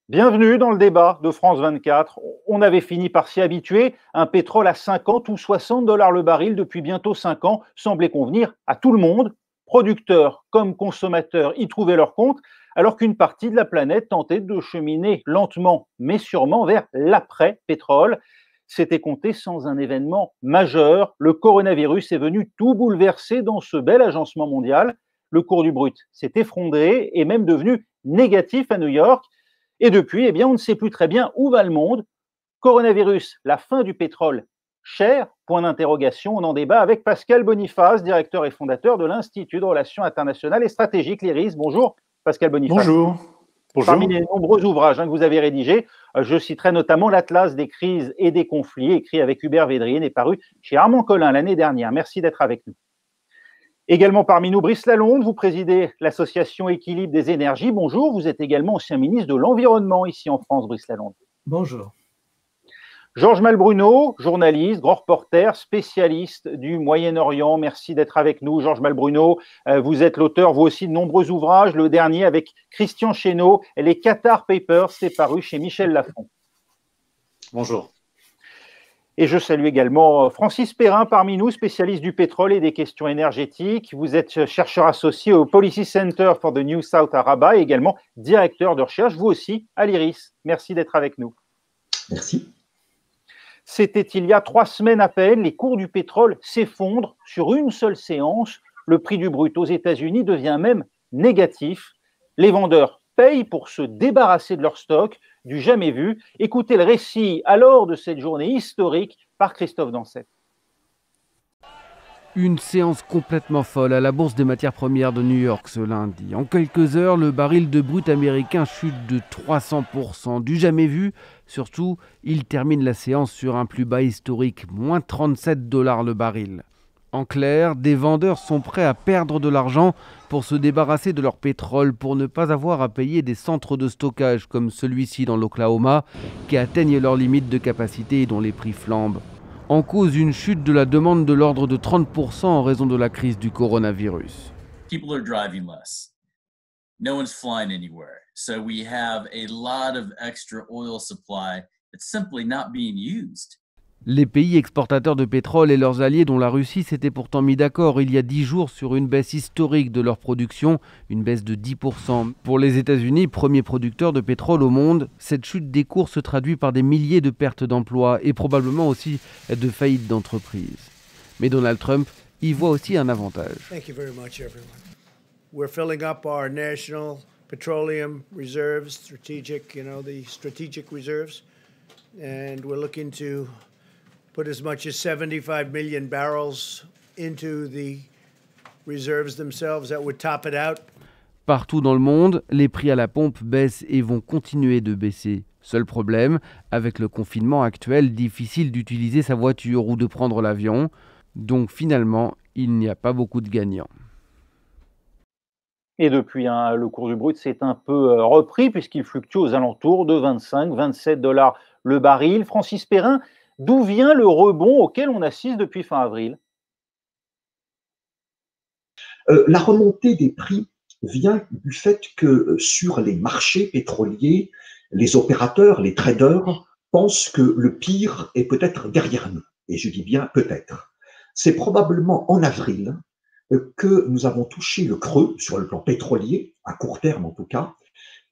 Bienvenue dans le débat de France 24. On avait fini par s'y habituer. Un pétrole à 50 ou 60 dollars le baril depuis bientôt 5 ans semblait convenir à tout le monde. Producteurs comme consommateurs y trouvaient leur compte, alors qu'une partie de la planète tentait de cheminer lentement mais sûrement vers l'après-pétrole. C'était compté sans un événement majeur. Le coronavirus est venu tout bouleverser dans ce bel agencement mondial. Le cours du brut s'est effondré et même devenu négatif à New York. Et depuis, eh bien, on ne sait plus très bien où va le monde. Coronavirus, la fin du pétrole, cher, point d'interrogation. On en débat avec Pascal Boniface, directeur et fondateur de l'Institut de Relations internationales et stratégiques, l'IRIS. Bonjour, Pascal Boniface. Bonjour. Parmi les nombreux ouvrages que vous avez rédigés, je citerai notamment l'Atlas des crises et des conflits, écrit avec Hubert Védrine et paru chez Armand Collin l'année dernière. Merci d'être avec nous. Également parmi nous, Brice Lalonde, vous présidez l'association Équilibre des énergies. Bonjour, vous êtes également ancien ministre de l'Environnement ici en France, Brice Lalonde. Bonjour. Georges Malbruno, journaliste, grand reporter, spécialiste du Moyen-Orient. Merci d'être avec nous, Georges Malbruno. Vous êtes l'auteur, vous aussi, de nombreux ouvrages. Le dernier avec Christian Chesneau, les Qatar Papers, c'est paru chez Michel Lafon. Bonjour. Et je salue également Francis Perrin parmi nous, spécialiste du pétrole et des questions énergétiques. Vous êtes chercheur associé au Policy Center for the New South à Rabat et également directeur de recherche, vous aussi, à l'IRIS. Merci d'être avec nous. Merci. C'était il y a 3 semaines à peine, les cours du pétrole s'effondrent sur une seule séance. Le prix du brut aux États-Unis devient même négatif. Les vendeurs payent pour se débarrasser de leur stock, du jamais vu. Écoutez le récit alors de cette journée historique par Christophe Dancet. Une séance complètement folle à la bourse des matières premières de New York ce lundi. En quelques heures, le baril de brut américain chute de 300%, du jamais vu. Surtout, il termine la séance sur un plus bas historique, moins 37 dollars le baril. En clair, des vendeurs sont prêts à perdre de l'argent pour se débarrasser de leur pétrole, pour ne pas avoir à payer des centres de stockage comme celui-ci dans l'Oklahoma, qui atteignent leurs limites de capacité et dont les prix flambent. En cause une chute de la demande de l'ordre de 30% en raison de la crise du coronavirus. People are driving less. No one's flying anywhere. So we have a lot of extra oil supply that's simply not being used. Les pays exportateurs de pétrole et leurs alliés, dont la Russie, s'étaient pourtant mis d'accord il y a 10 jours sur une baisse historique de leur production, une baisse de 10%. Pour les États-Unis, premier producteur de pétrole au monde, cette chute des cours se traduit par des milliers de pertes d'emplois et probablement aussi de faillites d'entreprises. Mais Donald Trump y voit aussi un avantage. Thank you very much, everyone. We're filling up our national petroleum reserves, the strategic reserves, and we're looking to put as much as 75 million barrels into the reserves themselves. That would top it out. Partout dans le monde, les prix à la pompe baissent et vont continuer de baisser. Seul problème, avec le confinement actuel, difficile d'utiliser sa voiture ou de prendre l'avion. Donc finalement, il n'y a pas beaucoup de gagnants. Et depuis, le cours du brut s'est un peu repris puisqu'il fluctue aux alentours de 25-27 dollars le baril. Francis Perrin, d'où vient le rebond auquel on assiste depuis fin avril? La remontée des prix vient du fait que sur les marchés pétroliers, les opérateurs, les traders pensent que le pire est peut-être derrière nous. Et je dis bien peut-être. C'est probablement en avril que nous avons touché le creux sur le plan pétrolier, à court terme en tout cas,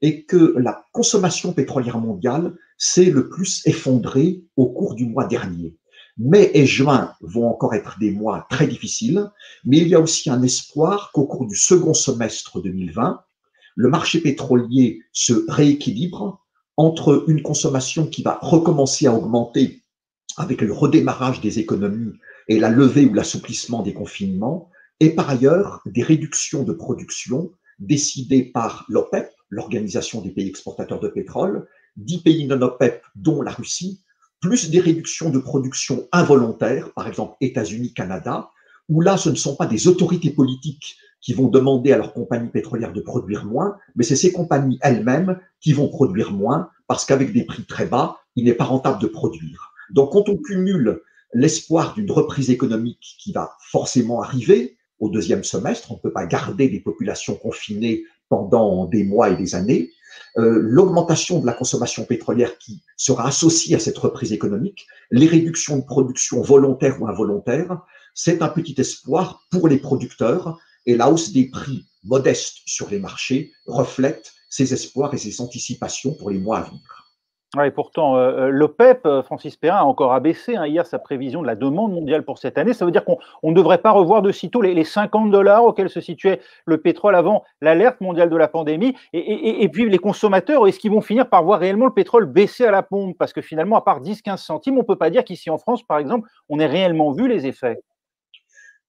et que la consommation pétrolière mondiale s'est le plus effondrée au cours du mois dernier. Mai et juin vont encore être des mois très difficiles, mais il y a aussi un espoir qu'au cours du second semestre 2020, le marché pétrolier se rééquilibre entre une consommation qui va recommencer à augmenter avec le redémarrage des économies et la levée ou l'assouplissement des confinements, et par ailleurs des réductions de production décidées par l'OPEP, l'Organisation des pays exportateurs de pétrole, 10 pays non OPEP, dont la Russie, plus des réductions de production involontaires, par exemple États-Unis, Canada, où là, ce ne sont pas des autorités politiques qui vont demander à leurs compagnies pétrolières de produire moins, mais c'est ces compagnies elles-mêmes qui vont produire moins, parce qu'avec des prix très bas, il n'est pas rentable de produire. Donc, quand on cumule l'espoir d'une reprise économique qui va forcément arriver au deuxième semestre, on ne peut pas garder des populations confinées pendant des mois et des années, l'augmentation de la consommation pétrolière qui sera associée à cette reprise économique, les réductions de production volontaires ou involontaires, c'est un petit espoir pour les producteurs et la hausse des prix modestes sur les marchés reflète ces espoirs et ces anticipations pour les mois à venir. Ouais, pourtant, l'OPEP, Francis Perrin, a encore abaissé hier sa prévision de la demande mondiale pour cette année. Ça veut dire qu'on ne devrait pas revoir de sitôt les 50 $ auxquels se situait le pétrole avant l'alerte mondiale de la pandémie. Et puis les consommateurs, est-ce qu'ils vont finir par voir réellement le pétrole baisser à la pompe? Parce que finalement, à part 10-15 centimes, on ne peut pas dire qu'ici en France, par exemple, on ait réellement vu les effets.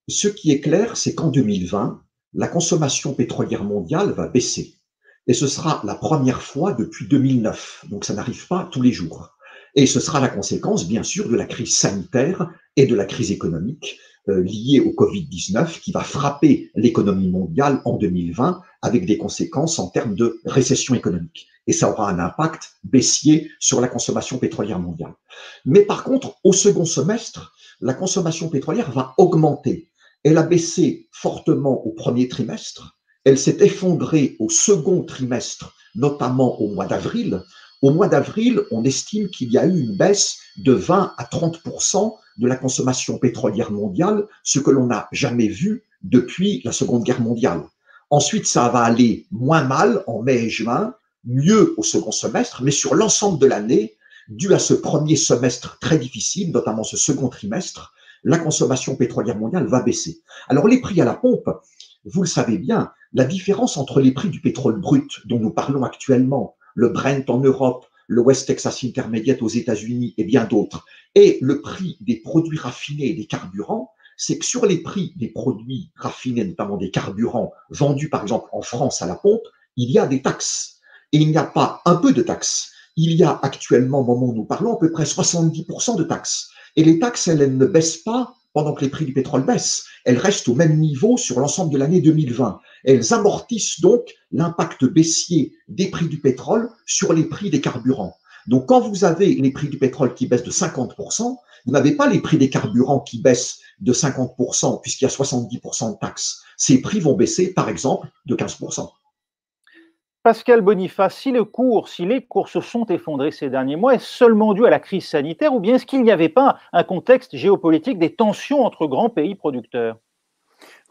Ce qui est clair, c'est qu'en 2020, la consommation pétrolière mondiale va baisser. Et ce sera la première fois depuis 2009. Donc ça n'arrive pas tous les jours. Et ce sera la conséquence, bien sûr, de la crise sanitaire et de la crise économique liée au Covid-19 qui va frapper l'économie mondiale en 2020 avec des conséquences en termes de récession économique. Et ça aura un impact baissier sur la consommation pétrolière mondiale. Mais par contre, au second semestre, la consommation pétrolière va augmenter. Elle a baissé fortement au premier trimestre. Elle s'est effondrée au second trimestre, notamment au mois d'avril. Au mois d'avril, on estime qu'il y a eu une baisse de 20 à 30% de la consommation pétrolière mondiale, ce que l'on n'a jamais vu depuis la Seconde Guerre mondiale. Ensuite, ça va aller moins mal en mai et juin, mieux au second semestre, mais sur l'ensemble de l'année, dû à ce premier semestre très difficile, notamment ce second trimestre, la consommation pétrolière mondiale va baisser. Alors les prix à la pompe, vous le savez bien, la différence entre les prix du pétrole brut dont nous parlons actuellement, le Brent en Europe, le West Texas Intermediate aux États-Unis et bien d'autres, et le prix des produits raffinés et des carburants, c'est que sur les prix des produits raffinés, notamment des carburants vendus par exemple en France à la pompe, il y a des taxes. Et il n'y a pas un peu de taxes. Il y a actuellement, au moment où nous parlons, à peu près 70% de taxes. Et les taxes, elles ne baissent pas pendant que les prix du pétrole baissent. Elles restent au même niveau sur l'ensemble de l'année 2020. Elles amortissent donc l'impact baissier des prix du pétrole sur les prix des carburants. Donc, quand vous avez les prix du pétrole qui baissent de 50%, vous n'avez pas les prix des carburants qui baissent de 50% puisqu'il y a 70% de taxes. Ces prix vont baisser, par exemple, de 15%. Pascal Boniface, si les cours se sont effondrés ces derniers mois, est-ce seulement dû à la crise sanitaire ou bien est-ce qu'il n'y avait pas un contexte géopolitique des tensions entre grands pays producteurs?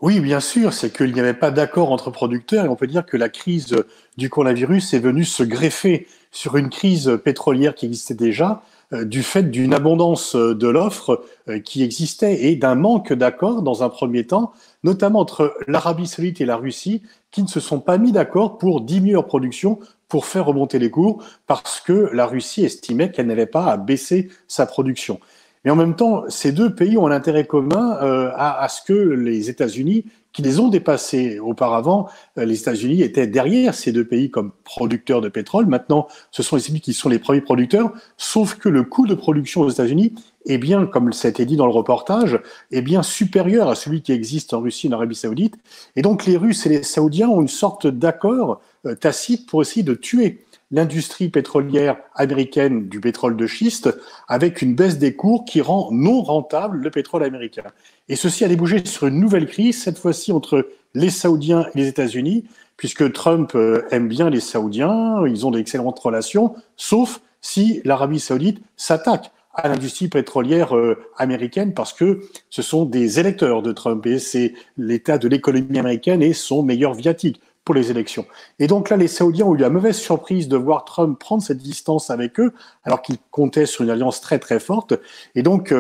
Oui, bien sûr, c'est qu'il n'y avait pas d'accord entre producteurs et on peut dire que la crise du coronavirus est venue se greffer sur une crise pétrolière qui existait déjà du fait d'une abondance de l'offre qui existait et d'un manque d'accord dans un premier temps, notamment entre l'Arabie Saoudite et la Russie qui ne se sont pas mis d'accord pour diminuer leur production pour faire remonter les cours parce que la Russie estimait qu'elle n'avait pas à baisser sa production. Mais en même temps, ces deux pays ont un intérêt commun à ce que les États-Unis, qui les ont dépassés auparavant, les États-Unis étaient derrière ces deux pays comme producteurs de pétrole. Maintenant, ce sont les États-Unis qui sont les premiers producteurs, sauf que le coût de production aux États-Unis est bien, comme ça a été dit dans le reportage, est bien supérieur à celui qui existe en Russie et en Arabie Saoudite. Et donc, les Russes et les Saoudiens ont une sorte d'accord tacite pour essayer de tuer l'industrie pétrolière américaine du pétrole de schiste avec une baisse des cours qui rend non rentable le pétrole américain. Et ceci a débouché sur une nouvelle crise, cette fois-ci entre les Saoudiens et les États-Unis, puisque Trump aime bien les Saoudiens, ils ont d'excellentes relations, sauf si l'Arabie Saoudite s'attaque à l'industrie pétrolière américaine parce que ce sont des électeurs de Trump et c'est l'état de l'économie américaine et son meilleur viatique pour les élections. Et donc là, les Saoudiens ont eu la mauvaise surprise de voir Trump prendre cette distance avec eux, alors qu'ils comptaient sur une alliance très très forte. Et donc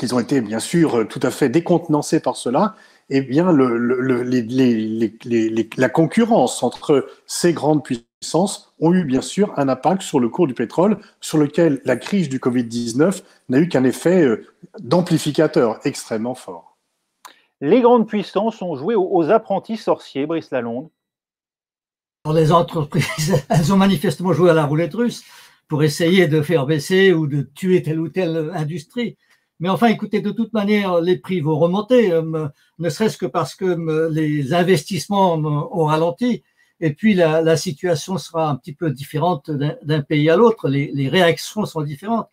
ils ont été bien sûr tout à fait décontenancés par cela. Et bien la concurrence entre ces grandes puissances ont eu bien sûr un impact sur le cours du pétrole, sur lequel la crise du Covid-19 n'a eu qu'un effet d'amplificateur extrêmement fort. Les grandes puissances ont joué aux apprentis sorciers, Brice Lalonde. Alors les entreprises, elles ont manifestement joué à la roulette russe pour essayer de faire baisser ou de tuer telle ou telle industrie. Mais enfin, écoutez, de toute manière, les prix vont remonter, ne serait-ce que parce que les investissements ont ralenti. Et puis, la situation sera un petit peu différente d'un pays à l'autre. Les réactions sont différentes.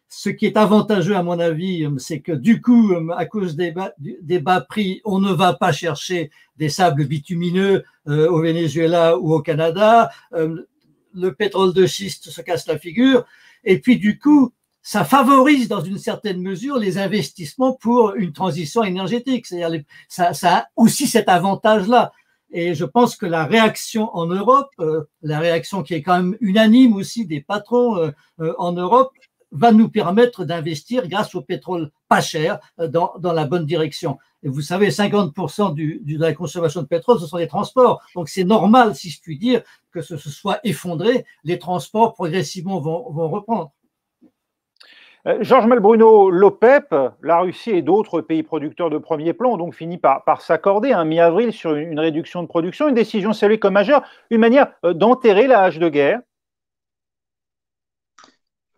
Ce qui est avantageux, à mon avis, c'est que du coup, à cause des bas prix, on ne va pas chercher des sables bitumineux au Venezuela ou au Canada. le pétrole de schiste se casse la figure. Et puis, du coup, ça favorise dans une certaine mesure les investissements pour une transition énergétique. C'est-à-dire, ça a aussi cet avantage-là. Et je pense que la réaction en Europe, la réaction qui est quand même unanime aussi des patrons en Europe, va nous permettre d'investir grâce au pétrole pas cher dans la bonne direction. Et vous savez, 50% de la consommation de pétrole, ce sont les transports. Donc c'est normal, si je puis dire, que ce soit effondré. Les transports progressivement vont reprendre. Georges Malbruno, l'OPEP, la Russie et d'autres pays producteurs de premier plan ont donc fini par s'accorder mi-avril sur une réduction de production, une décision saluée comme majeure, une manière d'enterrer la hache de guerre.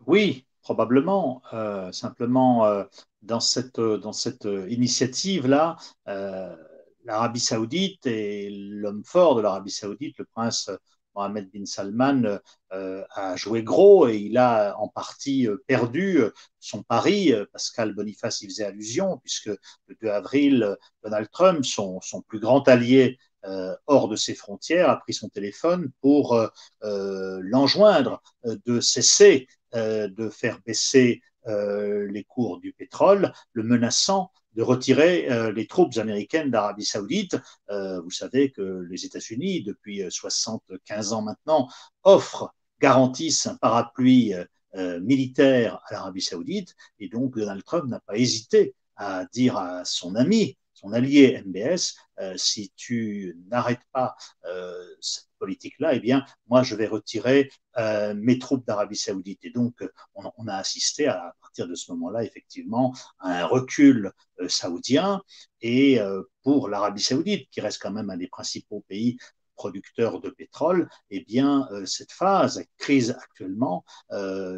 Oui, probablement. Simplement, dans cette initiative-là, l'Arabie saoudite et l'homme fort de l'Arabie saoudite, le prince Mohammed bin Salman, a joué gros et il a en partie perdu son pari. Pascal Boniface y faisait allusion, puisque le 2 avril, Donald Trump, son plus grand allié hors de ses frontières, a pris son téléphone pour l'enjoindre de cesser de faire baisser les cours du pétrole, le menaçant de retirer les troupes américaines d'Arabie saoudite. Vous savez que les États-Unis, depuis 75 ans maintenant, garantissent un parapluie militaire à l'Arabie saoudite, et donc Donald Trump n'a pas hésité à dire à son ami, son allié MBS, si tu n'arrêtes pas cette politique-là, eh bien, moi, je vais retirer mes troupes d'Arabie saoudite. Et donc, on a assisté à partir de ce moment-là, effectivement, à un recul saoudien. Et pour l'Arabie saoudite, qui reste quand même un des principaux pays producteurs de pétrole, eh bien, cette crise actuellement,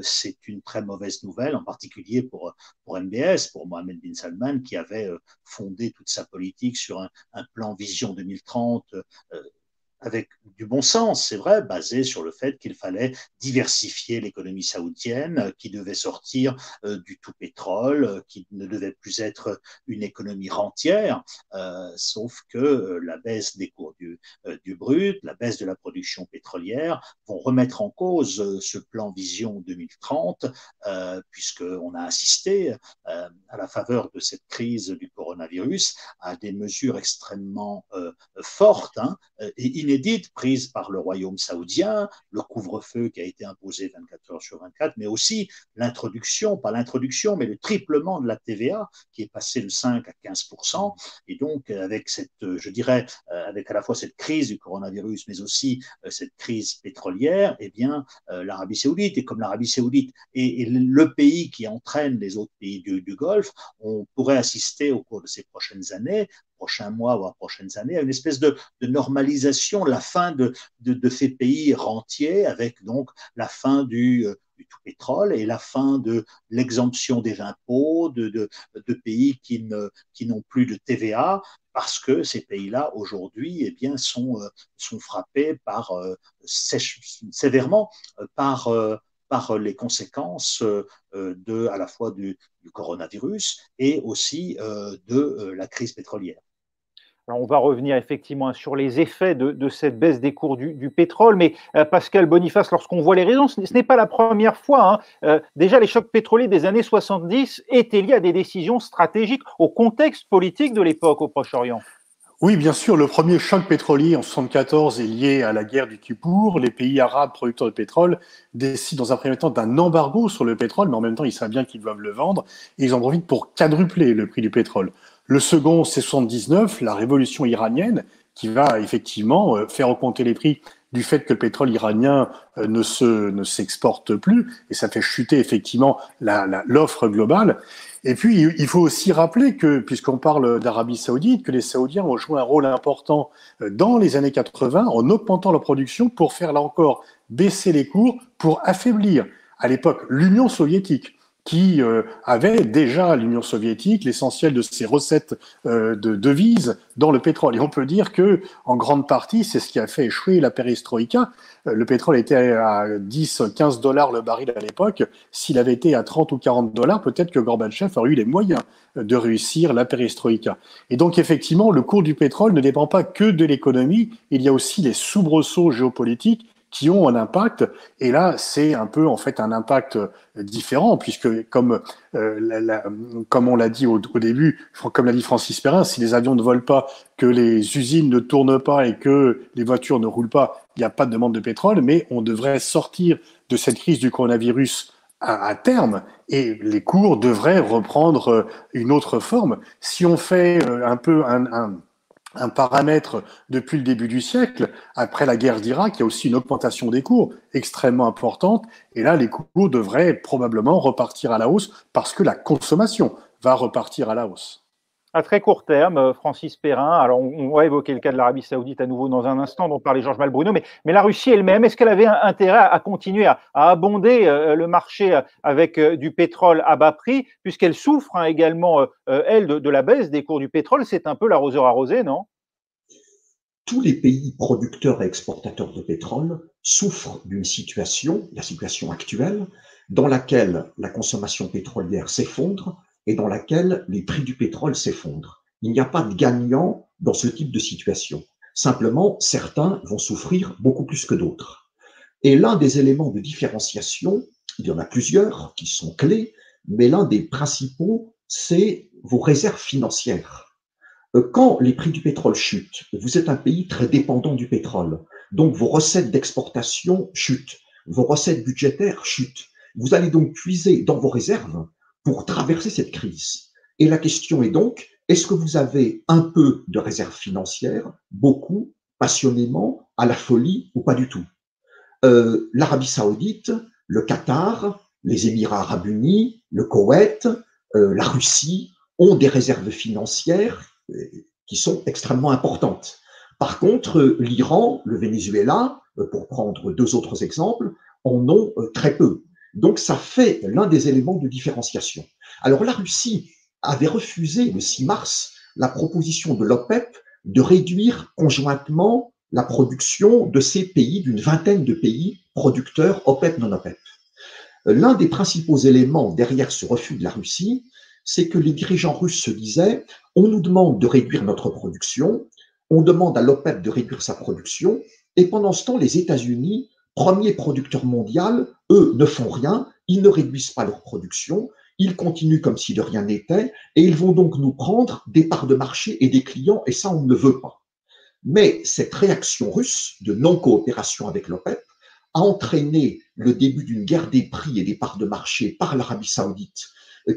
c'est une très mauvaise nouvelle, en particulier pour MBS, pour Mohammed bin Salman, qui avait fondé toute sa politique sur un plan Vision 2030 avec du bon sens, c'est vrai, basé sur le fait qu'il fallait diversifier l'économie saoudienne, qui devait sortir du tout pétrole, qui ne devait plus être une économie rentière, sauf que la baisse des cours du brut, la baisse de la production pétrolière vont remettre en cause ce plan Vision 2030, puisqu'on a assisté, à la faveur de cette crise du coronavirus, à des mesures extrêmement fortes et inédite prise par le royaume saoudien, le couvre-feu qui a été imposé 24 heures sur 24, mais aussi pas l'introduction, mais le triplement de la TVA qui est passé de 5 à 15%. Et donc, avec avec à la fois cette crise du coronavirus, mais aussi cette crise pétrolière, eh bien, l'Arabie saoudite, et comme l'Arabie saoudite est le pays qui entraîne les autres pays du Golfe, on pourrait assister au cours de ces prochaines années, prochains mois, voire prochaines années, à une espèce de normalisation, la fin de ces pays rentiers, avec donc la fin du tout pétrole et la fin de l'exemption des impôts de pays qui n'ont plus de TVA, parce que ces pays-là, aujourd'hui, eh bien, sont frappés sévèrement par les conséquences à la fois du coronavirus et aussi de la crise pétrolière. Alors on va revenir effectivement sur les effets de cette baisse des cours du pétrole, mais Pascal Boniface, lorsqu'on voit les raisons, ce n'est pas la première fois. Déjà, les chocs pétroliers des années 70 étaient liés à des décisions stratégiques, au contexte politique de l'époque au Proche-Orient. Oui, bien sûr, le premier choc pétrolier en 1974 est lié à la guerre du Kippour. Les pays arabes producteurs de pétrole décident dans un premier temps d'un embargo sur le pétrole, mais en même temps, ils savent bien qu'ils doivent le vendre, et ils en profitent pour quadrupler le prix du pétrole. Le second, c'est 1979, la révolution iranienne, qui va effectivement faire augmenter les prix du fait que le pétrole iranien ne s'exporte plus, et ça fait chuter effectivement l'offre globale. Et puis, il faut aussi rappeler que, puisqu'on parle d'Arabie saoudite, que les Saoudiens ont joué un rôle important dans les années 80 en augmentant leur production pour faire, là encore, baisser les cours, pour affaiblir, à l'époque, l'Union soviétique, qui avait déjà, l'Union soviétique, l'essentiel de ses recettes de devises dans le pétrole. Et on peut dire que, en grande partie, c'est ce qui a fait échouer la perestroïka. Le pétrole était à 10, 15 dollars le baril à l'époque. S'il avait été à 30 ou 40 dollars, peut-être que Gorbatchev aurait eu les moyens de réussir la perestroïka. Et donc, effectivement, le cours du pétrole ne dépend pas que de l'économie. Il y a aussi les soubresauts géopolitiques qui ont un impact. Et là, c'est un peu en fait un impact différent, puisque comme on l'a dit au début, comme l'a dit Francis Perrin, si les avions ne volent pas, que les usines ne tournent pas et que les voitures ne roulent pas, il n'y a pas de demande de pétrole, mais on devrait sortir de cette crise du coronavirus à terme, et les cours devraient reprendre une autre forme. Si on fait un peu un paramètre depuis le début du siècle, après la guerre d'Irak, il y a aussi une augmentation des cours extrêmement importante, et là, les cours devraient probablement repartir à la hausse parce que la consommation va repartir à la hausse. À très court terme, Francis Perrin, alors on va évoquer le cas de l'Arabie Saoudite à nouveau dans un instant, dont parlait Georges Malbruno, mais la Russie elle-même, est-ce qu'elle avait intérêt à continuer à abonder le marché avec du pétrole à bas prix, puisqu'elle souffre également, elle, de la baisse des cours du pétrole? C'est un peu l'arroseur arrosé, non? Tous les pays producteurs et exportateurs de pétrole souffrent d'une situation, la situation actuelle, dans laquelle la consommation pétrolière s'effondre et dans laquelle les prix du pétrole s'effondrent. Il n'y a pas de gagnant dans ce type de situation. Simplement, certains vont souffrir beaucoup plus que d'autres. Et l'un des éléments de différenciation, il y en a plusieurs qui sont clés, mais l'un des principaux, c'est vos réserves financières. Quand les prix du pétrole chutent, vous êtes un pays très dépendant du pétrole, donc vos recettes d'exportation chutent, vos recettes budgétaires chutent. Vous allez donc puiser dans vos réserves pour traverser cette crise. Et la question est donc, est-ce que vous avez un peu de réserves financières, beaucoup, passionnément, à la folie ou pas du tout? L'Arabie Saoudite, le Qatar, les Émirats Arabes Unis, le Koweït, la Russie ont des réserves financières qui sont extrêmement importantes. Par contre, l'Iran, le Venezuela, pour prendre deux autres exemples, en ont très peu. Donc, ça fait l'un des éléments de différenciation. Alors, la Russie avait refusé le 6 mars la proposition de l'OPEP de réduire conjointement la production de ces pays, d'une vingtaine de pays producteurs OPEP, non-OPEP. L'un des principaux éléments derrière ce refus de la Russie, c'est que les dirigeants russes se disaient « on nous demande de réduire notre production, on demande à l'OPEP de réduire sa production, et pendant ce temps, les États-Unis, premier producteur mondial, eux ne font rien, ils ne réduisent pas leur production, ils continuent comme si de rien n'était, et ils vont donc nous prendre des parts de marché et des clients, et ça, on ne veut pas. » Mais cette réaction russe de non-coopération avec l'OPEP a entraîné le début d'une guerre des prix et des parts de marché par l'Arabie Saoudite,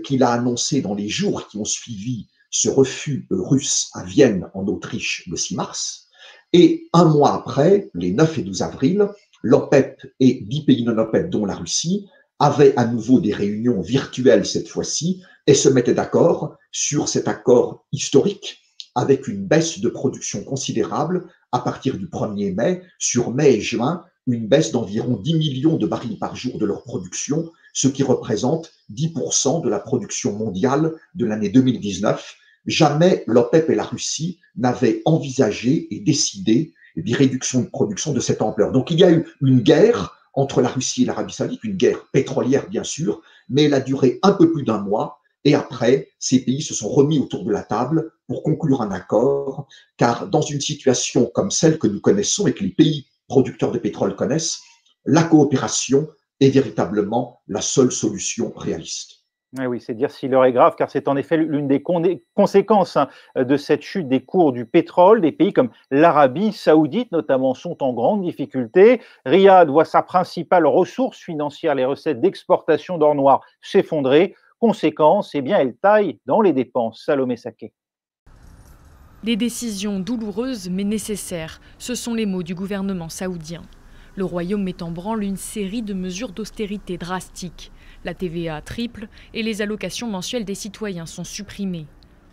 qu'il a annoncé dans les jours qui ont suivi ce refus russe à Vienne, en Autriche, le 6 mars. Et un mois après, les 9 et 12 avril, l'OPEP et 10 pays non-OPEP, dont la Russie, avaient à nouveau des réunions virtuelles cette fois-ci et se mettaient d'accord sur cet accord historique avec une baisse de production considérable à partir du 1er mai. Sur mai et juin, une baisse d'environ 10 millions de barils par jour de leur production, ce qui représente 10% de la production mondiale de l'année 2019. Jamais l'OPEP et la Russie n'avaient envisagé et décidé des réductions de production de cette ampleur. Donc il y a eu une guerre entre la Russie et l'Arabie Saoudite, une guerre pétrolière bien sûr, mais elle a duré un peu plus d'un mois. Et après, ces pays se sont remis autour de la table pour conclure un accord, car dans une situation comme celle que nous connaissons et que les pays producteurs de pétrole connaissent, la coopération est véritablement la seule solution réaliste. Oui, c'est dire si l'heure est grave, car c'est en effet l'une des conséquences de cette chute des cours du pétrole. Des pays comme l'Arabie Saoudite, notamment, sont en grande difficulté. Riyad voit sa principale ressource financière, les recettes d'exportation d'or noir, s'effondrer. Conséquence, eh bien, elle taille dans les dépenses. Salomé Saké. Des décisions douloureuses mais nécessaires, ce sont les mots du gouvernement saoudien. Le royaume met en branle une série de mesures d'austérité drastiques. La TVA triple et les allocations mensuelles des citoyens sont supprimées.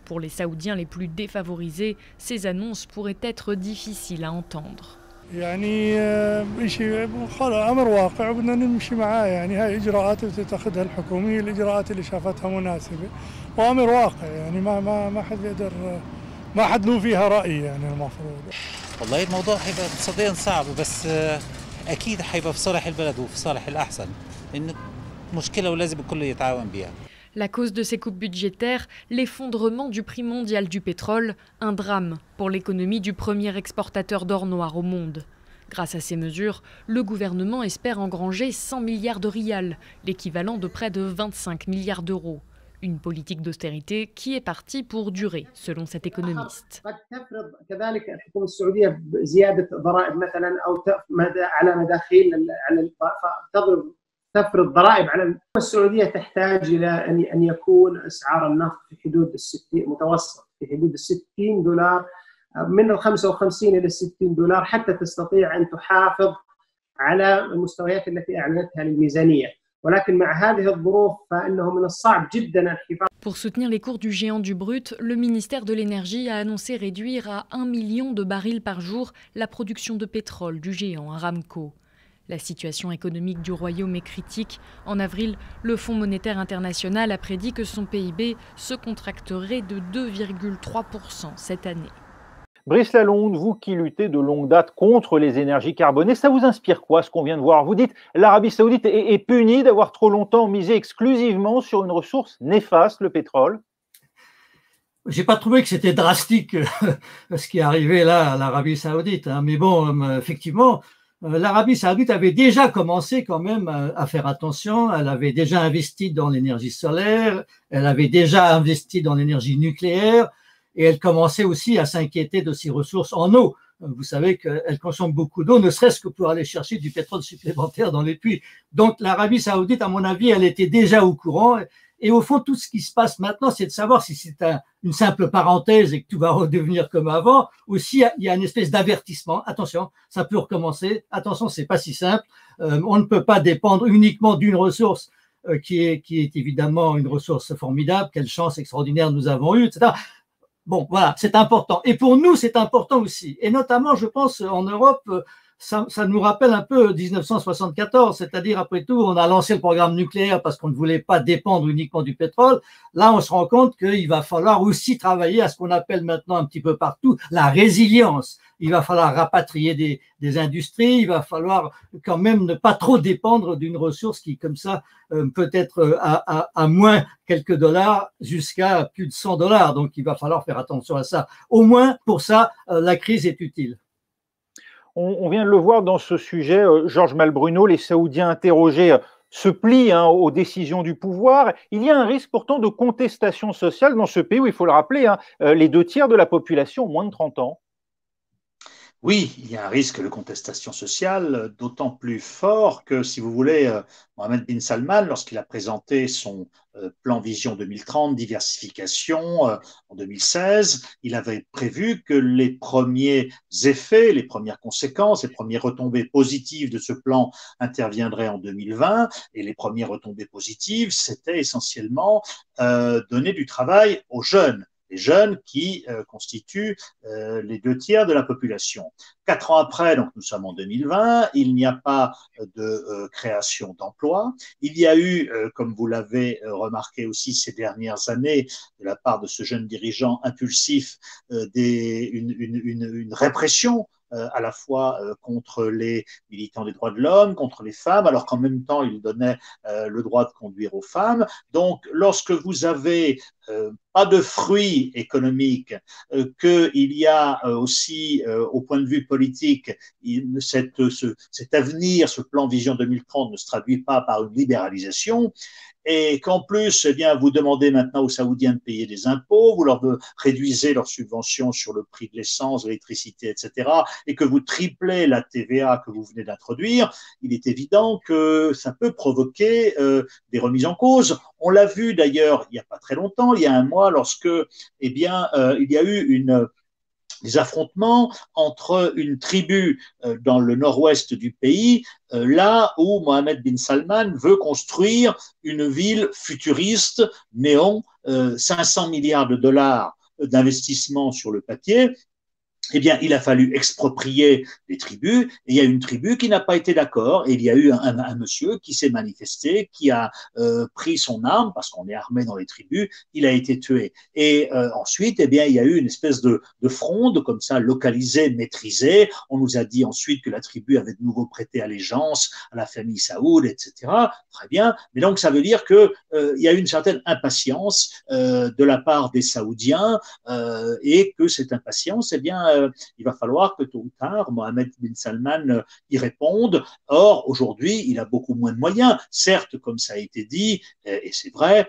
Pour les Saoudiens les plus défavorisés, ces annonces pourraient être difficiles à entendre. يعني شيء امر واقع وبدنا نمشي معاه يعني هاي اجراءات بتتخذها الحكومه هي الاجراءات اللي شافتها مناسبه وامر واقع يعني ما حد بيقدر ما حد له فيها راي يعني المفروض. والله الموضوع حيبقى اقتصاديا صعب بس اكيد حيبقى في صالح البلد وفي صالح الاحسن لان مشكله ولازم الكل يتعاون بيها. La cause de ces coupes budgétaires, l'effondrement du prix mondial du pétrole, un drame pour l'économie du premier exportateur d'or noir au monde. Grâce à ces mesures, le gouvernement espère engranger 100 milliards de riyals, l'équivalent de près de 25 milliards d'euros. Une politique d'austérité qui est partie pour durer, selon cet économiste. تفرض ضرائب على السعودية تحتاج إلى أن يكون أسعار النفط في حدود متوسط في حدود $60 من 55 إلى $60 حتى تستطيع أن تحافظ على المستويات التي أعلنتها للميزانية. ولكن مع هذه الظروف فإنه من الصعب جدا الحفاظ. Pour soutenir les cours du géant du brut, le ministère de l'Énergie a annoncé réduire à 1 million de barils par jour la production de pétrole du géant Aramco. La situation économique du royaume est critique. En avril, le Fonds monétaire international a prédit que son PIB se contracterait de 2,3% cette année. Brice Lalonde, vous qui luttez de longue date contre les énergies carbonées, ça vous inspire quoi ce qu'on vient de voir? Vous dites l'Arabie Saoudite est punie d'avoir trop longtemps misé exclusivement sur une ressource néfaste, le pétrole. J'ai pas trouvé que c'était drastique ce qui est arrivé là à l'Arabie Saoudite, hein. Mais bon, effectivement, l'Arabie Saoudite avait déjà commencé quand même à faire attention. Elle avait déjà investi dans l'énergie solaire, elle avait déjà investi dans l'énergie nucléaire et elle commençait aussi à s'inquiéter de ses ressources en eau. Vous savez qu'elle consomme beaucoup d'eau, ne serait-ce que pour aller chercher du pétrole supplémentaire dans les puits. Donc l'Arabie Saoudite, à mon avis, elle était déjà au courant. Et au fond, tout ce qui se passe maintenant, c'est de savoir si c'est une simple parenthèse et que tout va redevenir comme avant, ou s'il y a une espèce d'avertissement. Attention, ça peut recommencer. Attention, c'est pas si simple. On ne peut pas dépendre uniquement d'une ressource qui est évidemment une ressource formidable. Quelle chance extraordinaire nous avons eue, etc. Bon, voilà, c'est important. Et pour nous, c'est important aussi. Et notamment, je pense, en Europe, ça nous rappelle un peu 1974, c'est-à-dire, après tout, on a lancé le programme nucléaire parce qu'on ne voulait pas dépendre uniquement du pétrole. Là, on se rend compte qu'il va falloir aussi travailler à ce qu'on appelle maintenant un petit peu partout la résilience. Il va falloir rapatrier des industries, il va falloir quand même ne pas trop dépendre d'une ressource qui, comme ça, peut être à moins quelques dollars jusqu'à plus de $100. Donc, il va falloir faire attention à ça. Au moins, pour ça, la crise est utile. On vient de le voir dans ce sujet, Georges Malbruno, les Saoudiens interrogés se plient aux décisions du pouvoir. Il y a un risque pourtant de contestation sociale dans ce pays où, il faut le rappeler, les 2/3 de la population ont moins de 30 ans. Oui, il y a un risque de contestation sociale, d'autant plus fort que, si vous voulez, Mohammed bin Salman, lorsqu'il a présenté son plan Vision 2030, diversification, en 2016, il avait prévu que les premiers effets, les premières conséquences, les premières retombées positives de ce plan interviendraient en 2020, et les premières retombées positives, c'était essentiellement donner du travail aux jeunes. Les jeunes qui constituent les 2/3 de la population. 4 ans après, donc nous sommes en 2020, il n'y a pas de création d'emplois. Il y a eu, comme vous l'avez remarqué aussi ces dernières années, de la part de ce jeune dirigeant impulsif, une répression à la fois contre les militants des droits de l'homme, contre les femmes, alors qu'en même temps, il donnait le droit de conduire aux femmes. Donc, lorsque vous avez pas de fruits économiques, qu'il y a aussi, au point de vue politique, cet avenir, ce plan Vision 2030 ne se traduit pas par une libéralisation, et qu'en plus, eh bien, vous demandez maintenant aux Saoudiens de payer des impôts, vous leur réduisez leurs subventions sur le prix de l'essence, de l'électricité, etc., et que vous triplez la TVA que vous venez d'introduire, il est évident que ça peut provoquer des remises en cause. On l'a vu d'ailleurs il n'y a pas très longtemps, il y a un mois, lorsque eh bien, il y a eu des affrontements entre une tribu dans le nord-ouest du pays, là où Mohammed bin Salman veut construire une ville futuriste, néon, 500 milliards de dollars d'investissement sur le papier. Eh bien, il a fallu exproprier les tribus, et il y a une tribu qui n'a pas été d'accord, et il y a eu un monsieur qui s'est manifesté, qui a pris son arme, parce qu'on est armé dans les tribus, il a été tué. Et ensuite, eh bien, il y a eu une espèce de fronde, comme ça, localisée, maîtrisée. On nous a dit ensuite que la tribu avait de nouveau prêté allégeance à la famille Saoud, etc. Très bien. Mais donc, ça veut dire que il y a eu une certaine impatience de la part des Saoudiens, et que cette impatience, eh bien, il va falloir que tôt ou tard, Mohammed bin Salman y réponde. Or, aujourd'hui, il a beaucoup moins de moyens. Certes, comme ça a été dit, et c'est vrai,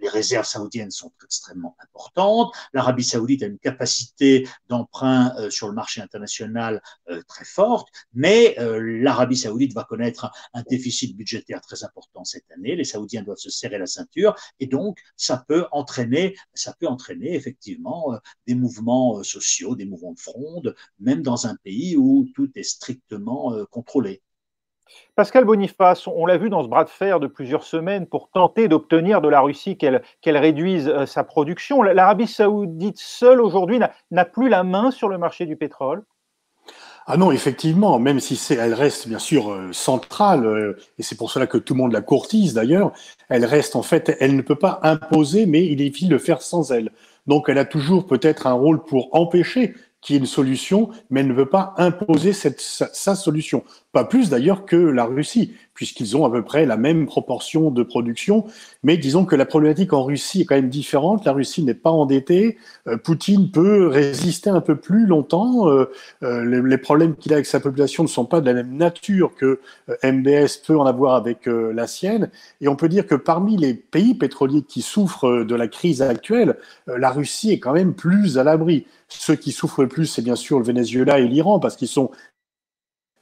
les réserves saoudiennes sont extrêmement importantes. L'Arabie saoudite a une capacité d'emprunt sur le marché international très forte, mais l'Arabie saoudite va connaître un déficit budgétaire très important cette année. Les Saoudiens doivent se serrer la ceinture et donc ça peut entraîner effectivement des mouvements sociaux, des mouvements de fronde, même dans un pays où tout est strictement contrôlé. Pascal Boniface, on l'a vu dans ce bras de fer de plusieurs semaines pour tenter d'obtenir de la Russie qu'elle réduise sa production. L'Arabie saoudite seule aujourd'hui n'a plus la main sur le marché du pétrole. Ah non, effectivement, même si elle reste bien sûr centrale, et c'est pour cela que tout le monde la courtise d'ailleurs, elle reste en fait, elle ne peut pas imposer, mais il est difficile de faire sans elle. Donc elle a toujours peut-être un rôle pour empêcher qu'il y ait une solution, mais elle ne veut pas imposer sa solution. Pas plus d'ailleurs que la Russie, puisqu'ils ont à peu près la même proportion de production. Mais disons que la problématique en Russie est quand même différente. La Russie n'est pas endettée. Poutine peut résister un peu plus longtemps. Les problèmes qu'il a avec sa population ne sont pas de la même nature que MBS peut en avoir avec la sienne. Et on peut dire que parmi les pays pétroliers qui souffrent de la crise actuelle, la Russie est quand même plus à l'abri. Ceux qui souffrent le plus, c'est bien sûr le Venezuela et l'Iran, parce qu'ils sont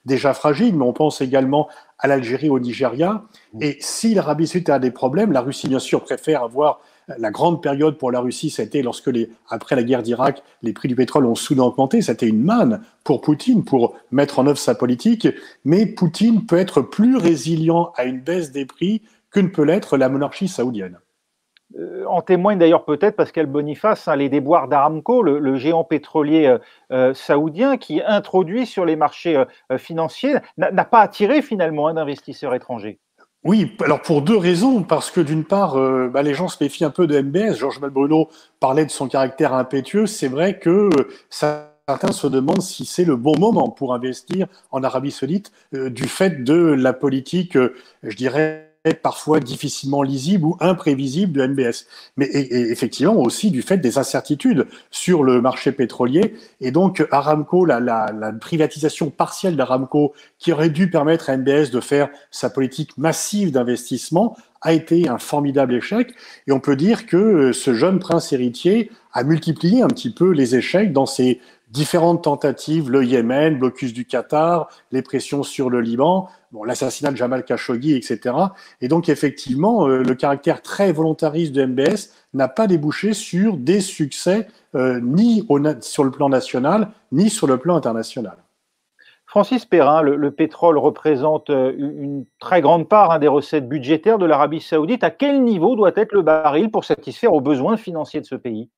déjà fragiles, mais on pense également à l'Algérie, au Nigeria. Et si l'Arabie saoudite a des problèmes, la Russie, bien sûr, préfère avoir la grande période pour la Russie, c'était lorsque, après la guerre d'Irak, les prix du pétrole ont soudain augmenté. C'était une manne pour Poutine, pour mettre en œuvre sa politique. Mais Poutine peut être plus résilient à une baisse des prix que ne peut l'être la monarchie saoudienne. En témoigne d'ailleurs peut-être Pascal Boniface, les déboires d'Aramco, le géant pétrolier saoudien qui introduit sur les marchés financiers, n'a pas attiré finalement d'investisseurs étrangers. Oui, alors pour deux raisons, parce que d'une part, les gens se méfient un peu de MBS. Georges Malbruno parlait de son caractère impétueux. C'est vrai que certains se demandent si c'est le bon moment pour investir en Arabie saoudite du fait de la politique, je dirais, parfois difficilement lisible ou imprévisible de MBS. Mais et effectivement aussi du fait des incertitudes sur le marché pétrolier. Et donc Aramco, la privatisation partielle d'Aramco, qui aurait dû permettre à MBS de faire sa politique massive d'investissement, a été un formidable échec. Et on peut dire que ce jeune prince héritier a multiplié un petit peu les échecs dans ses différentes tentatives, le Yémen, blocus du Qatar, les pressions sur le Liban, l'assassinat de Jamal Khashoggi, etc. Et donc, effectivement, le caractère très volontariste de MBS n'a pas débouché sur des succès ni sur le plan national, ni sur le plan international. Francis Perrin, le pétrole représente une très grande part des recettes budgétaires de l'Arabie saoudite. À quel niveau doit être le baril pour satisfaire aux besoins financiers de ce pays ?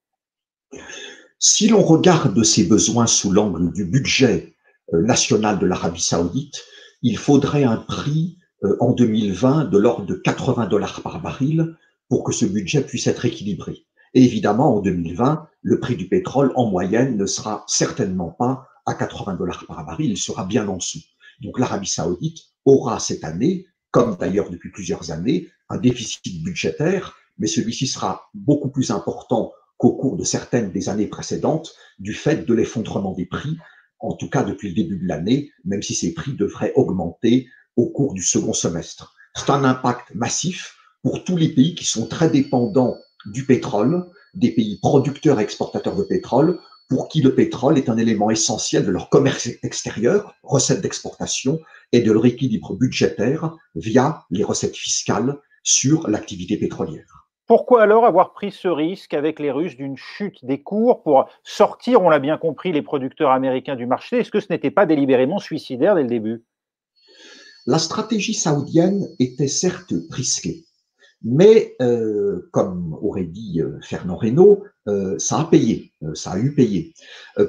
Si l'on regarde ces besoins sous l'angle du budget national de l'Arabie saoudite, il faudrait un prix en 2020 de l'ordre de $80 par baril pour que ce budget puisse être équilibré. Et évidemment, en 2020, le prix du pétrole en moyenne ne sera certainement pas à $80 par baril, il sera bien en dessous. Donc l'Arabie saoudite aura cette année, comme d'ailleurs depuis plusieurs années, un déficit budgétaire, mais celui-ci sera beaucoup plus important qu'au cours de certaines des années précédentes, du fait de l'effondrement des prix, en tout cas depuis le début de l'année, même si ces prix devraient augmenter au cours du second semestre. C'est un impact massif pour tous les pays qui sont très dépendants du pétrole, des pays producteurs et exportateurs de pétrole, pour qui le pétrole est un élément essentiel de leur commerce extérieur, recettes d'exportation, et de leur équilibre budgétaire via les recettes fiscales sur l'activité pétrolière. Pourquoi alors avoir pris ce risque avec les Russes d'une chute des cours pour sortir, on l'a bien compris, les producteurs américains du marché? Est-ce que ce n'était pas délibérément suicidaire dès le début? La stratégie saoudienne était certes risquée, mais comme aurait dit Fernand Reynaud, ça a payé, ça a eu payé.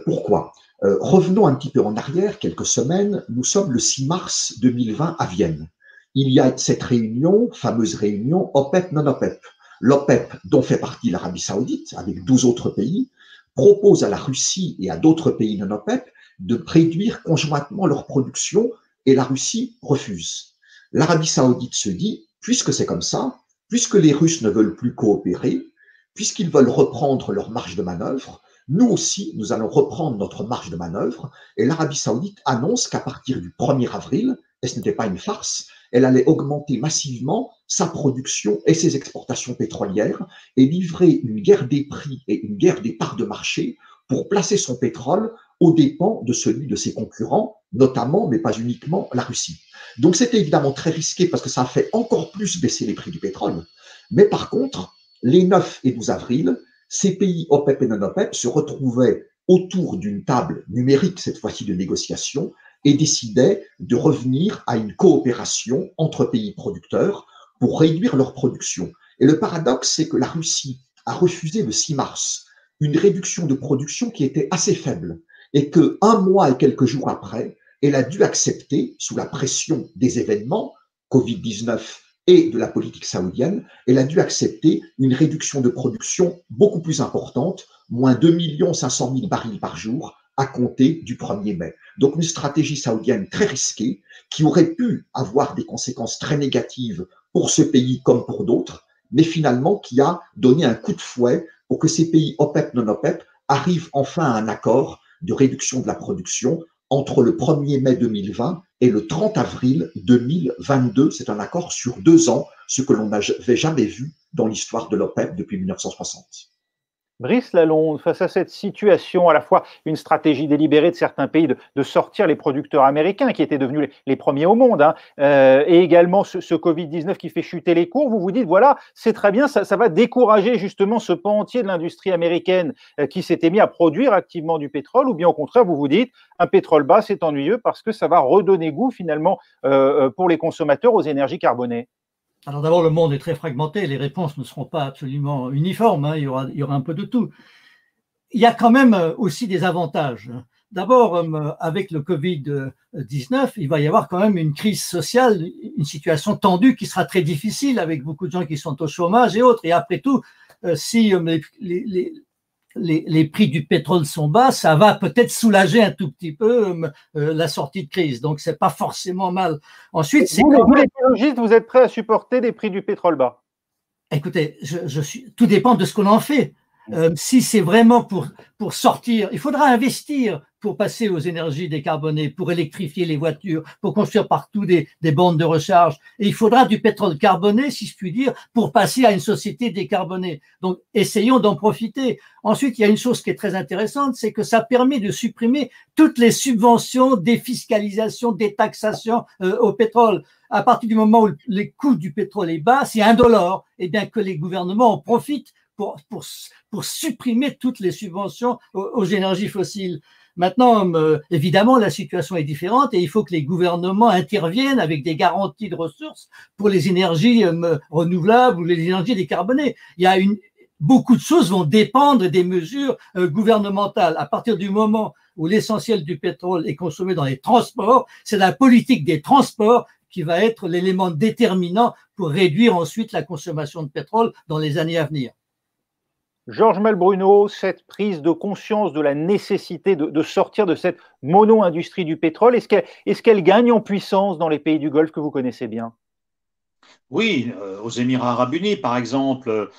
Pourquoi? Revenons un petit peu en arrière, quelques semaines, nous sommes le 6 mars 2020 à Vienne. Il y a cette réunion, fameuse réunion OPEP-non-OPEP. L'OPEP, dont fait partie l'Arabie saoudite, avec 12 autres pays, propose à la Russie et à d'autres pays non-OPEP de réduire conjointement leur production et la Russie refuse. L'Arabie saoudite se dit, puisque c'est comme ça, puisque les Russes ne veulent plus coopérer, puisqu'ils veulent reprendre leur marge de manœuvre, nous aussi, nous allons reprendre notre marge de manœuvre. Et l'Arabie saoudite annonce qu'à partir du 1er avril, et ce n'était pas une farce, elle allait augmenter massivement sa production et ses exportations pétrolières et livrer une guerre des prix et une guerre des parts de marché pour placer son pétrole aux dépens de celui de ses concurrents, notamment, mais pas uniquement, la Russie. Donc c'était évidemment très risqué parce que ça a fait encore plus baisser les prix du pétrole. Mais par contre, les 9 et 12 avril, ces pays OPEP et non-OPEP se retrouvaient autour d'une table numérique, cette fois-ci de négociation, et décidaient de revenir à une coopération entre pays producteurs pour réduire leur production. Et le paradoxe, c'est que la Russie a refusé le 6 mars une réduction de production qui était assez faible et que 1 mois et quelques jours après, elle a dû accepter, sous la pression des événements, Covid-19 et de la politique saoudienne, elle a dû accepter une réduction de production beaucoup plus importante, moins 2 500 000 barils par jour, à compter du 1er mai. Donc une stratégie saoudienne très risquée, qui aurait pu avoir des conséquences très négatives pour ce pays comme pour d'autres, mais finalement qui a donné un coup de fouet pour que ces pays OPEP, non-OPEP arrivent enfin à un accord de réduction de la production entre le 1er mai 2020 et le 30 avril 2022. C'est un accord sur 2 ans, ce que l'on n'avait jamais vu dans l'histoire de l'OPEP depuis 1960. Brice Lalonde, face à cette situation, à la fois une stratégie délibérée de certains pays de sortir les producteurs américains qui étaient devenus les premiers au monde, hein, et également ce Covid-19 qui fait chuter les cours, vous vous dites, voilà, c'est très bien, ça va décourager justement ce pan entier de l'industrie américaine qui s'était mis à produire activement du pétrole, ou bien au contraire, vous vous dites, un pétrole bas, c'est ennuyeux parce que ça va redonner goût finalement pour les consommateurs aux énergies carbonées. Alors d'abord, le monde est très fragmenté, les réponses ne seront pas absolument uniformes, hein, il y aura un peu de tout. Il y a quand même aussi des avantages. D'abord, avec le Covid-19, il va y avoir quand même une crise sociale, une situation tendue qui sera très difficile avec beaucoup de gens qui sont au chômage et autres. Et après tout, si les prix du pétrole sont bas, ça va peut-être soulager un tout petit peu la sortie de crise. Donc, c'est pas forcément mal. Ensuite, c'est vous, les écologistes, vous êtes prêts à supporter des prix du pétrole bas? Écoutez, tout dépend de ce qu'on en fait. Si c'est vraiment pour sortir, il faudra investir pour passer aux énergies décarbonées, pour électrifier les voitures, pour construire partout des bornes de recharge. Et il faudra du pétrole carboné, si je puis dire, pour passer à une société décarbonée. Donc, essayons d'en profiter. Ensuite, il y a une chose qui est très intéressante, c'est que ça permet de supprimer toutes les subventions, défiscalisation, détaxation au pétrole. À partir du moment où les coûts du pétrole est bas, c'est indolore, et bien que les gouvernements en profitent pour supprimer toutes les subventions aux énergies fossiles. Maintenant, évidemment, la situation est différente et il faut que les gouvernements interviennent avec des garanties de ressources pour les énergies renouvelables ou les énergies décarbonées. Beaucoup de choses vont dépendre des mesures gouvernementales. À partir du moment où l'essentiel du pétrole est consommé dans les transports, c'est la politique des transports qui va être l'élément déterminant pour réduire ensuite la consommation de pétrole dans les années à venir. Georges Malbruno, cette prise de conscience de la nécessité de sortir de cette mono-industrie du pétrole, est-ce qu'elle gagne en puissance dans les pays du Golfe que vous connaissez bien? Oui, aux Émirats arabes unis, par exemple,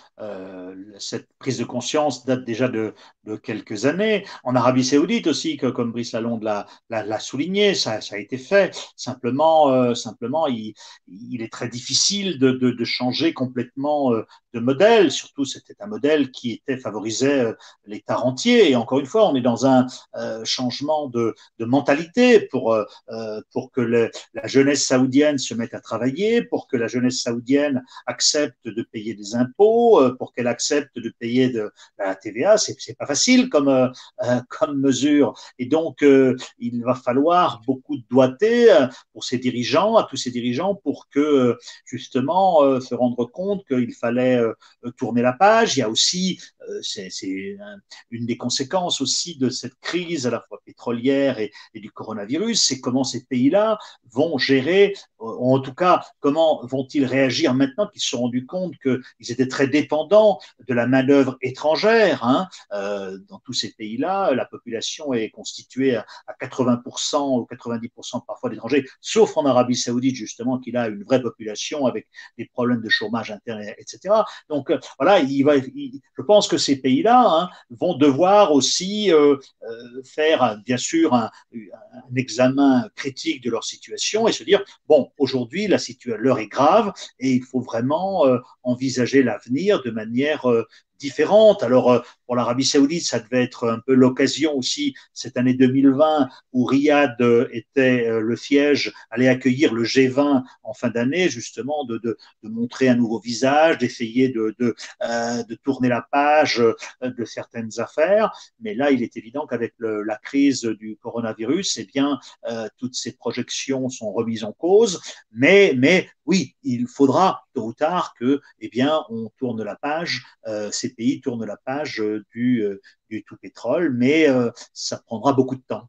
cette prise de conscience date déjà de quelques années. En Arabie saoudite aussi, comme Brice Lalonde l'a souligné, ça a été fait. Simplement, il est très difficile de changer complètement de modèle. Surtout, c'était un modèle qui favorisait l'État rentier. Et encore une fois, on est dans un changement de mentalité pour que la jeunesse saoudienne se mette à travailler, pour que la jeunesse saoudienne accepte de payer des impôts, pour qu'elle accepte de payer de la TVA. C'est pas facile comme mesure. Et donc, il va falloir beaucoup de doigté pour ces dirigeants, à tous ces dirigeants, pour que justement se rendre compte qu'il fallait tourner la page. Il y a aussi, c'est une des conséquences aussi de cette crise à la fois pétrolière et du coronavirus, c'est comment ces pays-là vont gérer, ou en tout cas, comment vont-ils réagir maintenant qu'ils se sont rendus compte qu'ils étaient très dépendants de la main-d'œuvre étrangère. Dans tous ces pays-là, la population est constituée à 80% ou 90% parfois d'étrangers, sauf en Arabie saoudite, justement, qui a une vraie population avec des problèmes de chômage interne, etc. Donc, voilà, je pense que que ces pays-là vont devoir aussi faire, bien sûr, un examen critique de leur situation et se dire, bon, aujourd'hui, l'heure est grave et il faut vraiment envisager l'avenir de manière différente. Alors, pour l'Arabie Saoudite, ça devait être un peu l'occasion aussi, cette année 2020, où Riyad était le siège, allait accueillir le G20 en fin d'année, justement, de montrer un nouveau visage, d'essayer de tourner la page de certaines affaires. Mais là, il est évident qu'avec la crise du coronavirus, eh bien, toutes ces projections sont remises en cause. Mais oui, il faudra tôt ou tard que, eh bien, on tourne la page, ces pays tournent la page du tout pétrole, mais ça prendra beaucoup de temps.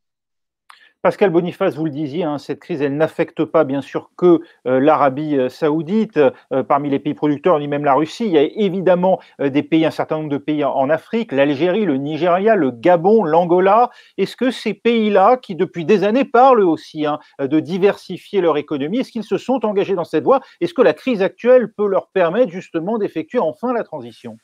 Pascal Boniface, vous le disiez, cette crise, elle n'affecte pas bien sûr que l'Arabie saoudite. Parmi les pays producteurs, ni même la Russie, il y a évidemment un certain nombre de pays en Afrique, l'Algérie, le Nigeria, le Gabon, l'Angola. Est-ce que ces pays-là, qui depuis des années parlent aussi de diversifier leur économie, est-ce qu'ils se sont engagés dans cette voie? Est-ce que la crise actuelle peut leur permettre justement d'effectuer enfin la transition?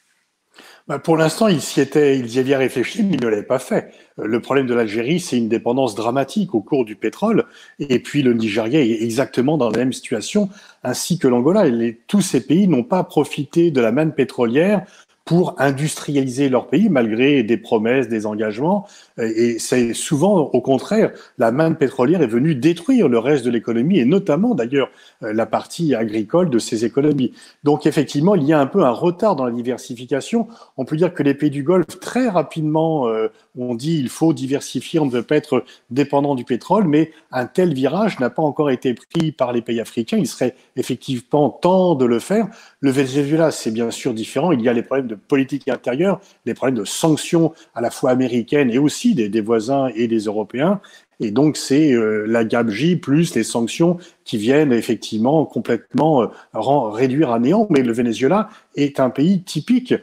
Pour l'instant, ils y avaient réfléchi, mais ils ne l'avaient pas fait. Le problème de l'Algérie, c'est une dépendance dramatique au cours du pétrole. Et puis le Nigeria est exactement dans la même situation, ainsi que l'Angola. Tous ces pays n'ont pas profité de la manne pétrolière pour industrialiser leur pays, malgré des promesses, des engagements. Et c'est souvent, au contraire, la manne pétrolière est venue détruire le reste de l'économie, et notamment, d'ailleurs, la partie agricole de ces économies. Donc, effectivement, il y a un peu un retard dans la diversification. On peut dire que les pays du Golfe, très rapidement, ont dit il faut diversifier, on ne veut pas être dépendant du pétrole, mais un tel virage n'a pas encore été pris par les pays africains. Il serait effectivement temps de le faire. Le Venezuela, c'est bien sûr différent. Il y a les problèmes de politique intérieure, les problèmes de sanctions à la fois américaines et aussi des voisins et des Européens. Et donc, c'est la gabegie plus les sanctions qui viennent effectivement complètement réduire à néant. Mais le Venezuela est un pays typique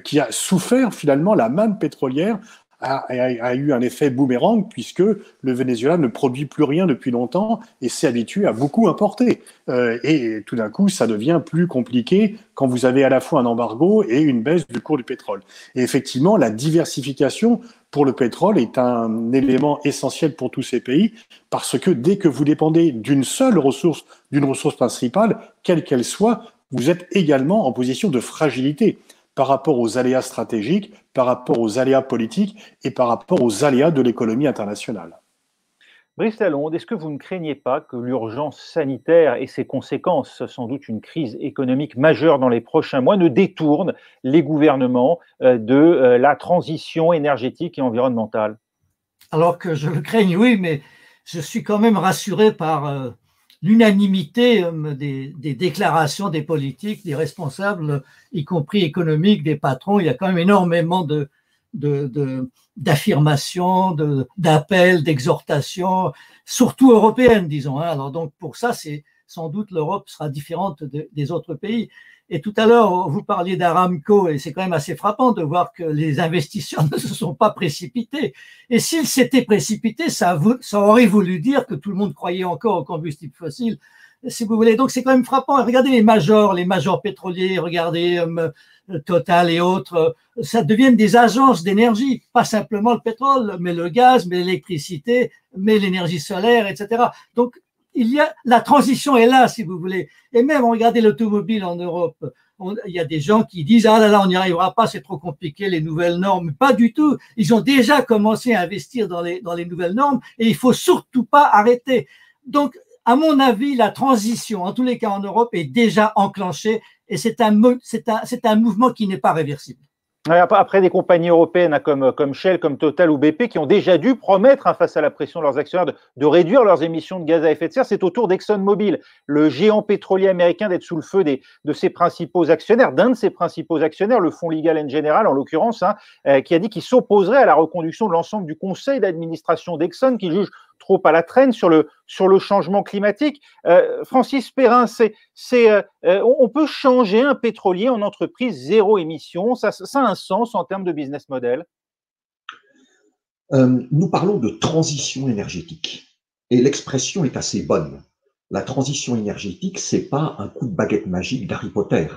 qui a souffert finalement la manne pétrolière a eu un effet boomerang puisque le Venezuela ne produit plus rien depuis longtemps et s'est habitué à beaucoup importer. Et tout d'un coup, ça devient plus compliqué quand vous avez à la fois un embargo et une baisse du cours du pétrole. Et effectivement, la diversification pour le pétrole est un élément essentiel pour tous ces pays parce que dès que vous dépendez d'une seule ressource, d'une ressource principale, quelle qu'elle soit, vous êtes également en position de fragilité par rapport aux aléas stratégiques, par rapport aux aléas politiques et par rapport aux aléas de l'économie internationale. Brice Lalonde, est-ce que vous ne craignez pas que l'urgence sanitaire et ses conséquences, sans doute une crise économique majeure dans les prochains mois, ne détournent les gouvernements de la transition énergétique et environnementale? Alors que je le craigne, oui, mais je suis quand même rassuré par l'unanimité des déclarations des politiques, des responsables, y compris économiques, des patrons. Il y a quand même énormément d'affirmations, d'appels, d'exhortations, surtout européennes, disons. Alors donc pour ça, c'est sans doute l'Europe sera différente des autres pays. Et tout à l'heure, vous parliez d'Aramco, et c'est quand même assez frappant de voir que les investisseurs ne se sont pas précipités. Et s'ils s'étaient précipités, ça aurait voulu dire que tout le monde croyait encore aux combustibles fossiles, si vous voulez. Donc c'est quand même frappant. Regardez les majors pétroliers, regardez Total et autres, ça deviennent des agences d'énergie, pas simplement le pétrole, mais le gaz, mais l'électricité, mais l'énergie solaire, etc. Donc la transition est là, si vous voulez. Et même, regardez l'automobile en Europe. Il y a des gens qui disent « Ah là là, on n'y arrivera pas, c'est trop compliqué, les nouvelles normes. » Pas du tout. Ils ont déjà commencé à investir dans les nouvelles normes et il faut surtout pas arrêter. Donc, à mon avis, la transition, en tous les cas en Europe, est déjà enclenchée et c'est un mouvement qui n'est pas réversible. Après, des compagnies européennes comme Shell, comme Total ou BP qui ont déjà dû promettre, face à la pression de leurs actionnaires, de réduire leurs émissions de gaz à effet de serre, c'est au tour d'ExxonMobil, le géant pétrolier américain, d'être sous le feu de ses principaux actionnaires, d'un de ses principaux actionnaires, le fonds Legal & General en l'occurrence, qui a dit qu'il s'opposerait à la reconduction de l'ensemble du conseil d'administration d'Exxon, qui juge trop à la traîne sur le changement climatique. Francis Perrin, on peut changer un pétrolier en entreprise zéro émission, ça a un sens en termes de business model? Nous parlons de transition énergétique et l'expression est assez bonne. La transition énergétique, c'est pas un coup de baguette magique d'Harry Potter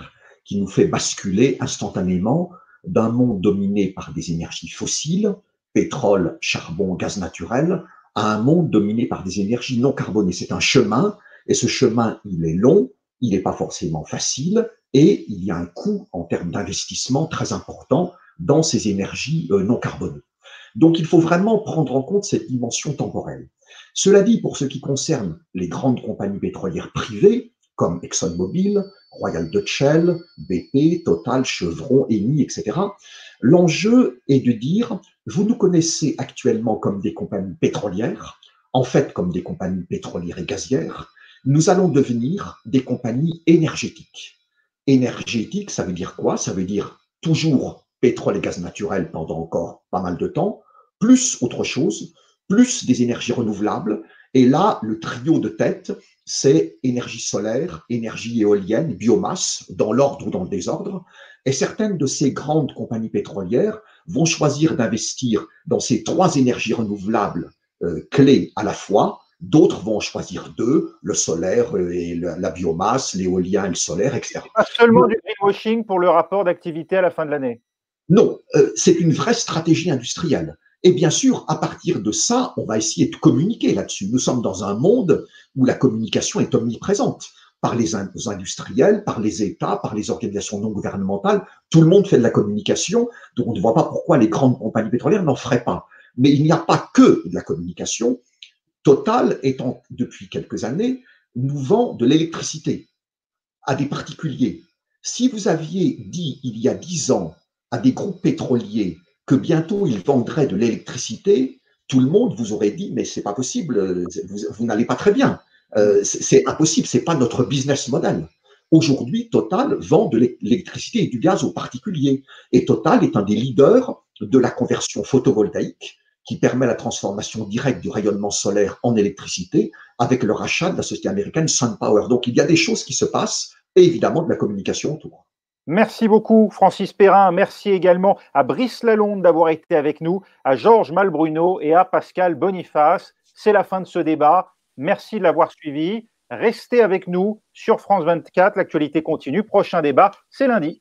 qui nous fait basculer instantanément d'un monde dominé par des énergies fossiles, pétrole, charbon, gaz naturel, à un monde dominé par des énergies non carbonées. C'est un chemin, et ce chemin, il est long, il n'est pas forcément facile, et il y a un coût en termes d'investissement très important dans ces énergies non carbonées. Donc, il faut vraiment prendre en compte cette dimension temporelle. Cela dit, pour ce qui concerne les grandes compagnies pétrolières privées, comme ExxonMobil, Royal Dutch Shell, BP, Total, Chevron, Eni, etc., l'enjeu est de dire, vous nous connaissez actuellement comme des compagnies pétrolières, en fait comme des compagnies pétrolières et gazières, nous allons devenir des compagnies énergétiques. Énergétique, ça veut dire quoi? Ça veut dire toujours pétrole et gaz naturel pendant encore pas mal de temps, plus autre chose, plus des énergies renouvelables. Et là, le trio de tête, c'est énergie solaire, énergie éolienne, biomasse, dans l'ordre ou dans le désordre. Et certaines de ces grandes compagnies pétrolières vont choisir d'investir dans ces trois énergies renouvelables clés à la fois. D'autres vont choisir deux, le solaire et la biomasse, l'éolien et le solaire, etc. Pas seulement du greenwashing pour le rapport d'activité à la fin de l'année. Non, c'est une vraie stratégie industrielle. Et bien sûr, à partir de ça, on va essayer de communiquer là-dessus. Nous sommes dans un monde où la communication est omniprésente par les industriels, par les États, par les organisations non gouvernementales. Tout le monde fait de la communication, donc on ne voit pas pourquoi les grandes compagnies pétrolières n'en feraient pas. Mais il n'y a pas que de la communication. Total étant, depuis quelques années, nous vend de l'électricité à des particuliers. Si vous aviez dit il y a 10 ans à des groupes pétroliers que bientôt ils vendraient de l'électricité, tout le monde vous aurait dit mais c'est pas possible, vous n'allez pas très bien, c'est impossible, c'est pas notre business model. Aujourd'hui, Total vend de l'électricité et du gaz aux particuliers, et Total est un des leaders de la conversion photovoltaïque qui permet la transformation directe du rayonnement solaire en électricité avec le rachat de la société américaine SunPower. Donc il y a des choses qui se passent et évidemment de la communication autour. Merci beaucoup Francis Perrin, merci également à Brice Lalonde d'avoir été avec nous, à Georges Malbruno et à Pascal Boniface. C'est la fin de ce débat, merci de l'avoir suivi. Restez avec nous sur France 24, l'actualité continue. Prochain débat, c'est lundi.